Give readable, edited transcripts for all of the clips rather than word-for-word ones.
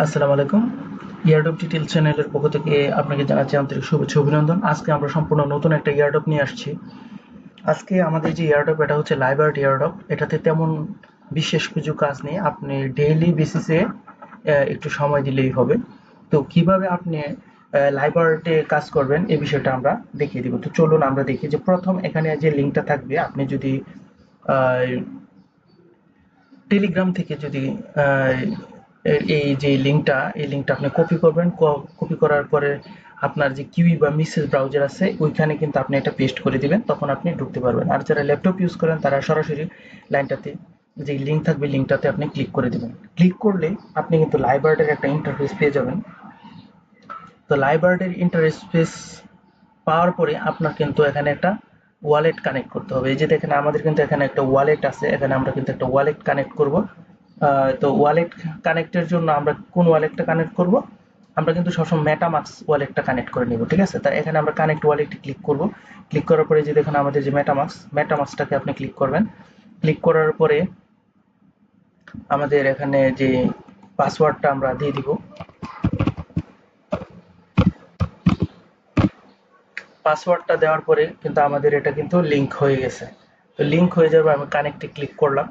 আসসালামু আলাইকুম। ইয়ারডপ টিটেল চ্যানেলের পক্ষ থেকে আপনাকে জানাচ্ছি আন্তরিক শুভেচ্ছা অভিনন্দন। আজকে আমরা সম্পূর্ণ নতুন একটা ইয়ারডপ নিয়ে আসছি। আজকে আমাদের যে ইয়ারডপ এটা হচ্ছে লাইভআর্ট ইয়ারডপ। এটাতে তেমন বিশেষ কিছু কাজ নেই। আপনি ডেইলি বেসিসে একটু সময় দিলেই হবে। তো কিভাবে আপনি লাইভআর্টে কাজ করবেন এই বিষয়টা আমরা দেখিয়ে দিব। তো চলুন আমরা দেখি যে প্রথম এখানে যে লিঙ্কটা থাকবে আপনি যদি আহ, টেলিগ্রাম থেকে যদি আহ, এই লিঙ্কটা আপনি কপি করবেন। কপি করার পরে আপনার যে কিউই বা মিসেস ব্রাউজার আছে ওইখানে কিন্তু আপনি এটা পেস্ট করে দিবেন, তখন আপনি ঢুকতে পারবেন। আর যারা ল্যাপটপ ইউজ করেন তারা সরাসরি লাইনটাতে যে লিঙ্ক থাকবে লিঙ্কটাতে আপনি ক্লিক করে দিবেন। ক্লিক করলে আপনি কিন্তু লাইভআর্টের একটা ইন্টারফেস পেয়ে যাবেন। তো লাইভআর্টের ইন্টারফেস পাওয়ার পরে আপনার কিন্তু এখানে একটা ওয়ালেট কানেক্ট করতে হবে। এই যে দেখেন আমাদের কিন্তু এখানে একটা ওয়ালেট আছে, এখানে আমরা কিন্তু একটা ওয়ালেট কানেক্ট করব। তো ওয়ালেট কানেক্টের জন্য আমরা কোন ওয়ালেটটা কানেক্ট করব? আমরা কিন্তু সবসময় মেটামাস্ক ওয়ালেটটা কানেক্ট করে নিব, ঠিক আছে? তা এখানে আমরা কানেক্ট ওয়ালেটে ক্লিক করব। ক্লিক করার পরে যে দেখেন আমাদের যে মেটামাস্কটাকে আপনি ক্লিক করবেন। ক্লিক করার পরে আমাদের এখানে যে পাসওয়ার্ডটা আমরা দিয়ে দিব। পাসওয়ার্ডটা দেওয়ার পরে কিন্তু আমাদের এটা কিন্তু লিংক হয়ে গেছে। তো লিংক হয়ে যাবে, আমি কানেক্টে ক্লিক করলাম।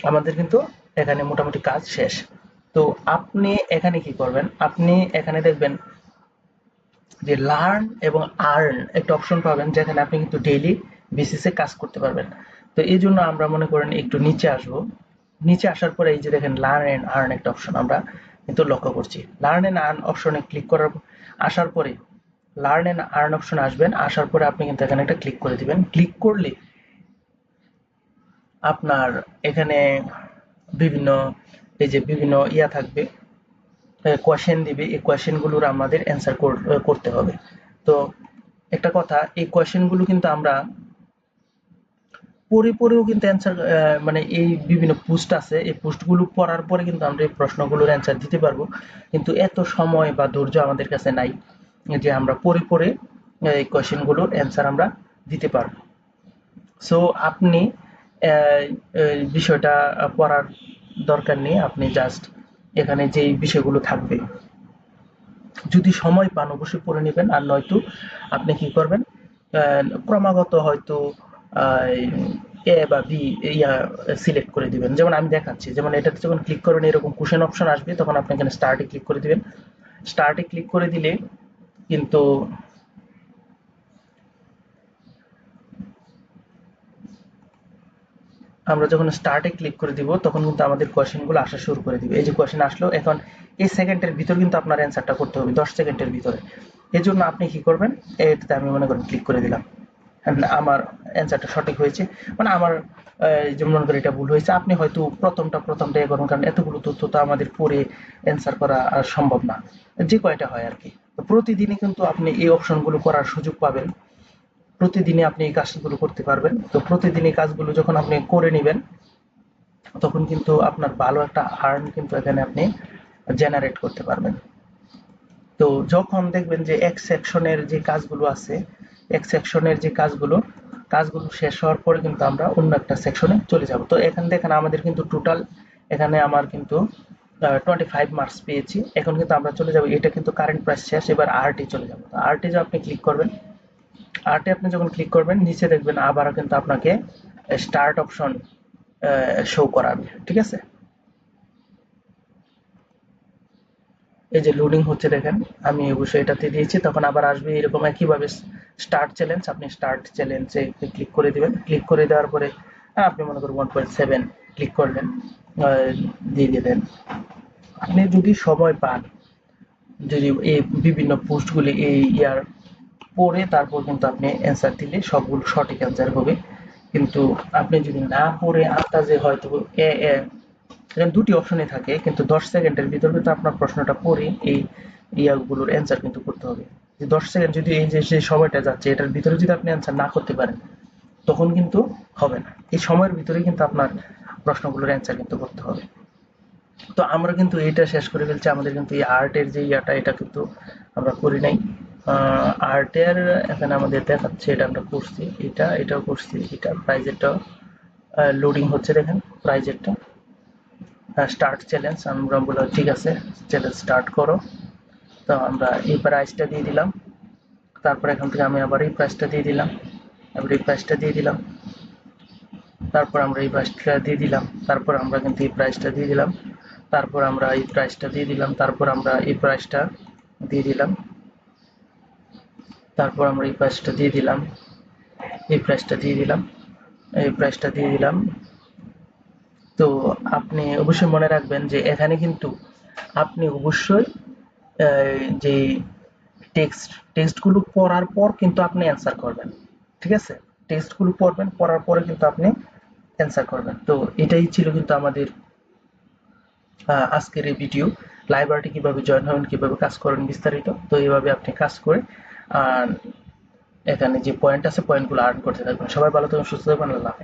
আমাদের কিন্তু এখানে মোটামুটি কাজ শেষ। তো আপনি এখানে কি করবেন? আপনি এখানে দেখবেন যে লার্ন এবং আর্ন একটা অপশন পাবেন, যেখানে আপনি কিন্তু ডেইলি বেসিসে কাজ করতে পারবেন। তো এই জন্য আমরা মনে করেন একটু নিচে আসবো। নিচে আসার পরে এই যে দেখেন লার্ন এন্ড আর্ন একটা অপশন আমরা কিন্তু লক্ষ্য করছি। লার্ন এন্ড আর্ন অপশনে ক্লিক করার আসার পরে লার্ন এন্ড আর্ন অপশন আসবেন। আসার পরে আপনি কিন্তু এখানে একটা ক্লিক করে দিবেন। ক্লিক করলে আপনার এখানে বিভিন্ন বিভিন্ন ইয়া থাকবে, কোয়েশ্চেন দিবে। এই কোয়েশ্চেনগুলোর আমাদের অ্যান্সার করতে হবে। তো একটা কথা, এই কোয়েশ্চেনগুলো কিন্তু আমরা পড়েও কিন্তু অ্যান্সার, মানে এই বিভিন্ন পোস্ট আছে, এই পোস্টগুলো পড়ার পরে কিন্তু আমরা এই প্রশ্নগুলোর অ্যান্সার দিতে পারবো। কিন্তু এত সময় বা ধৈর্য আমাদের কাছে নাই যে আমরা পড়ে এই কোয়েশ্চেনগুলোর অ্যান্সার আমরা দিতে পারবো। সো আপনি বিষয়টা পড়ার দরকার নেই। আপনি জাস্ট এখানে যেই বিষয়গুলো থাকবে যদি সময় পান অবশ্যই পড়ে নেবেন, আর নয়তো আপনি কি করবেন, ক্রমাগত হয়তো এ বা বি ইয়া সিলেক্ট করে দিবেন। যেমন আমি দেখাচ্ছি, যেমন এটাতে যখন ক্লিক করবেন এরকম কোশ্চেন অপশন আসবে, তখন আপনি এখানে স্টার্টে ক্লিক করে দিবেন। স্টার্টে ক্লিক করে দিলে কিন্তু আমরা যখন স্টার্টে ক্লিক করে দিব তখন কিন্তু আমাদের কোয়েশ্চেনগুলো আসা শুরু করে দিবে। এই যে কোয়েশ্চেন আসলো, এখন এই সেকেন্ডের ভিতর কিন্তু আপনার অ্যান্সারটা করতে হবে, 10 সেকেন্ডের ভিতরে। এর জন্য আপনি কি করবেন, এটাতে আমি মনে করেন ক্লিক করে দিলাম। আমার অ্যান্সারটা সঠিক হয়েছে, মানে আমার যেমন মনে করি এটা ভুল হয়েছে। আপনি হয়তো প্রথমটা এ করুন, কারণ এতগুলো তথ্য তো আমাদের পড়ে অ্যান্সার করা আর সম্ভব না। যে কয়টা হয় আর কি। তো প্রতিদিনই কিন্তু আপনি এই অপশনগুলো করার সুযোগ পাবেন। প্রতিদিনই আপনি এই কাজগুলো করতে পারবেন। তো প্রতিদিন এই কাজগুলো যখন আপনি করে নেবেন তখন কিন্তু আপনার ভালো একটা আর্ন কিন্তু এখানে আপনি জেনারেট করতে পারবেন। তো যখন দেখবেন যে এক সেকশনের যে কাজগুলো আছে, এক সেকশনের যে কাজগুলো শেষ হওয়ার পরে কিন্তু আমরা অন্য একটা সেকশনে চলে যাব। তো এখানে দেখেন আমাদের কিন্তু টোটাল এখানে আমার কিন্তু 25 মার্কস পেয়েছি। এখন কিন্তু আমরা চলে যাব, এটা কিন্তু কারেন্ট প্রাইস শেষ, এবার আরটি চলে যাব। আরটি যে আপনি ক্লিক করবেন, আরটি আপনি যখন ক্লিক করবেন নিচে দেখবেন আবারও কিন্তু আপনাকে স্টার্ট অপশন শো করাবে, ঠিক আছে? এই যে লোডিং হচ্ছে দেখেন, আমি অবশ্যই এটাতে দিয়েছি, তখন আবার আসবে এরকম একইভাবে স্টার্ট চ্যালেঞ্জ। আপনি স্টার্ট চ্যালেঞ্জে ক্লিক করে দিবেন। ক্লিক করে দেওয়ার পরে আপনি মনে করেন 1.7 ক্লিক করলেন, দিয়ে দিলেন। আপনি যদি সময় পান, যদি এই বিভিন্ন পোস্টগুলি এই ইয়ার পড়ে তারপর কিন্তু আপনি অ্যান্সার দিলে সবগুলো সঠিক অ্যান্সার হবে। কিন্তু আপনি যদি না পড়ে আন্দাজে হয়তো এ এ এখানে দুটি অপশনই থাকে, কিন্তু 10 সেকেন্ডের ভিতর কিন্তু আপনার প্রশ্নটা পড়ে এই ইয়াগুলোর অ্যান্সার কিন্তু করতে হবে। যে 10 সেকেন্ড যদি এই যে সময়টা যাচ্ছে এটার ভিতরে যদি আপনি অ্যান্সার না করতে পারেন তখন কিন্তু হবে না। এই সময়ের ভিতরে কিন্তু আপনার প্রশ্নগুলোর অ্যান্সার কিন্তু করতে হবে। তো আমরা কিন্তু এটা শেষ করে ফেলছি। আমাদের কিন্তু এই আর্টের যে ইয়াটা এটা কিন্তু আমরা করি নাই। আর্টের এখানে আমাদের দেখাচ্ছে এটা আমরা করছি, এটাও করছি, এটা প্রাইজেরটাও লোডিং হচ্ছে দেখেন প্রাইজেরটা। স্টার্ট চ্যালেঞ্জ, আমরা বললাম ঠিক আছে চ্যালেঞ্জ স্টার্ট করো। তো আমরা এই প্রাইসটা দিয়ে দিলাম, তারপর এখান থেকে আমি আবার এই প্রাইসটা দিয়ে দিলাম, আবার এই প্রাইসটা দিয়ে দিলাম, তারপর আমরা এই প্রাইসটা দিয়ে দিলাম, তারপর আমরা কিন্তু এই প্রাইসটা দিয়ে দিলাম, তারপর আমরা এই প্রাইসটা দিয়ে দিলাম, তারপর আমরা এই প্রাইসটা দিয়ে দিলাম, তারপর আমরা এই প্রাইসটা দিয়ে দিলাম, এই প্রাইসটা দিয়ে দিলাম, এই প্রাইসটা দিয়ে দিলাম। তো আপনি অবশ্যই মনে রাখবেন যে এখানে কিন্তু আপনি অবশ্যই যে টেক্সটগুলো পড়ার পর কিন্তু আপনি অ্যান্সার করবেন, ঠিক আছে? টেক্সটগুলো পড়বেন, পড়ার পরে কিন্তু আপনি অ্যান্সার করবেন। তো এটাই ছিল কিন্তু আমাদের আজকের এই ভিডিও। লাইব্রেরিটি কিভাবে জয়েন হবেন, কিভাবে কাজ করেন বিস্তারিত। তো এইভাবে আপনি কাজ করে এখানে যে পয়েন্ট আছে পয়েন্টগুলো আর্ন করতে থাকবেন। সবাই ভালো থাকবেন, সুস্থ থাকবেন, আল্লাহ হাফেজ।